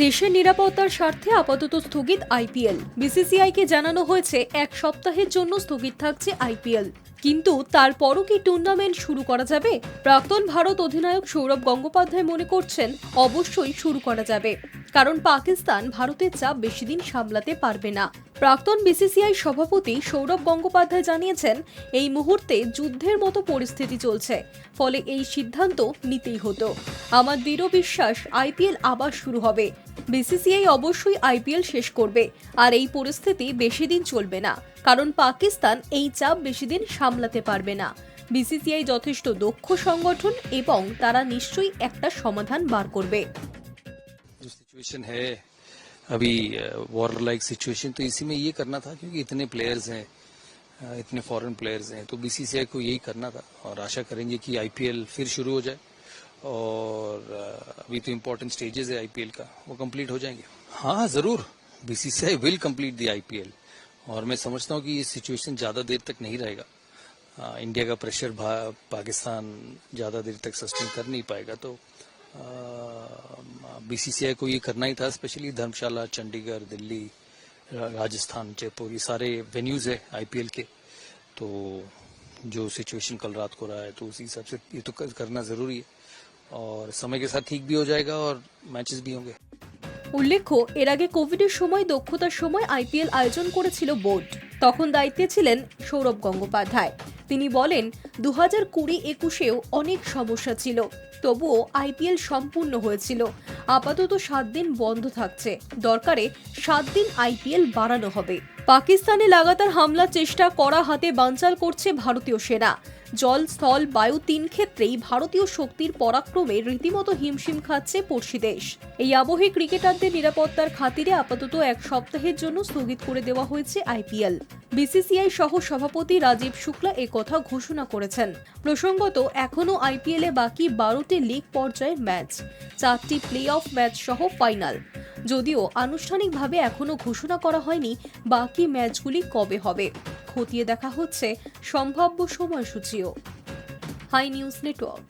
দেশের নিরাপত্তার স্বার্থে আপাতত স্থগিত আইপিএল। বিসিসিআইকে জানানো হয়েছে 1 সপ্তাহের জন্য স্থগিত থাকছে আইপিএল। কিন্তু তারপরও কি টুর্নামেন্ট শুরু করা যাবে? প্রাক্তন ভারত অধিনায়ক সৌরভ গঙ্গোপাধ্যায় মনে করছেন অবশ্যই শুরু করা যাবে, কারণ পাকিস্তান ভারতের চাপ বেশি দিন সামলাতে পারবে না। প্রাক্তন বিসিসিআই সভাপতি সৌরভ গঙ্গোপাধ্যায় জানিয়েছেন, এই মুহূর্তে যুদ্ধের মতো পরিস্থিতি চলছে, ফলে এই সিদ্ধান্ত নিতেই হতো। আমার দৃঢ় বিশ্বাস আইপিএল আবার শুরু হবে। বিসিসিআই অবশ্যই আইপিএল শেষ করবে, আর এই পরিস্থিতি বেশি দিন চলবে না, কারণ পাকিস্তান এই চাপ বেশি দিন সামলাতে পারবে না। বিসিসিআই যথেষ্ট দক্ষ সংগঠন এবং তারা নিশ্চয়ই একটা সমাধান বার করবে। जो सिचुएशन है अभी वॉर लाइक सिचुएशन, तो इसी में ये करना था, क्योंकि इतने प्लेयर्स हैं, इतने फॉरेन प्लेयर्स हैं, तो बीसीसीआई को यही करना था। और आशा करेंगे कि आईपीएल फिर शुरू हो जाए। और अभी तो इम्पोर्टेंट स्टेजेस है आईपीएल का, वो कंप्लीट हो जाएंगे। हाँ जरूर, BCCI will complete the IPL. और मैं समझता हूँ कि ये सिचुएशन ज़्यादा देर तक नहीं रहेगा। इंडिया का प्रेशर पाकिस्तान ज़्यादा देर तक सस्टेन कर नहीं पाएगा, तो बीसीसीआई को ये करना ही था। स्पेशली धर्मशाला, चंडीगढ़, दिल्ली, राजस्थान, जयपुर, ये सारे वेन्यूज है आईपीएल के। तो जो सिचुएशन कल रात को रहा है, तो उसी हिसाब से ये तो करना ज़रूरी है, और समय के साथ ठीक भी हो जाएगा और मैचेस भी होंगे। উল্লেখ্য, এর আগে কোভিডের সময় দক্ষতার সময় আইপিএল আয়োজন করেছিল বোর্ড। তখন দায়িত্বে ছিলেন সৌরভ গঙ্গোপাধ্যায়। তিনি বলেন, 2020-21-এও অনেক সমস্যা ছিল, তবুও আইপিএল সম্পূর্ণ হয়েছিল। আপাতত 7 দিন বন্ধ থাকছে, দরকারে 7 দিন আইপিএল বাড়ানো হবে। পাকিস্তানে লাগাতার হামলার চেষ্টা করা হাতে বানচাল করছে ভারতীয় সেনা। জল, স্থল, বায়ু 3 ক্ষেত্রেই ভারতীয় শক্তির পরাক্রমে রীতিমতো হিমশিম খাচ্ছে পড়শি দেশ। এই আবহে ক্রিকেটারদের নিরাপত্তার খাতিরে আপাতত 1 সপ্তাহের জন্য স্থগিত করে দেওয়া হয়েছে আইপিএল। বিসিসিআই সহ সভাপতি রাজীব শুক্লা একথা ঘোষণা করেছেন। প্রসঙ্গত, এখনও আইপিএলে বাকি 12টি লিগ পর্যায়ের ম্যাচ, 4টি প্লে অফ ম্যাচ সহ ফাইনাল। যদিও আনুষ্ঠানিকভাবে এখনও ঘোষণা করা হয়নি বাকি ম্যাচগুলি কবে হবে। খতিয়ে দেখা হচ্ছে সম্ভাব্য সময়সূচিও। High news network.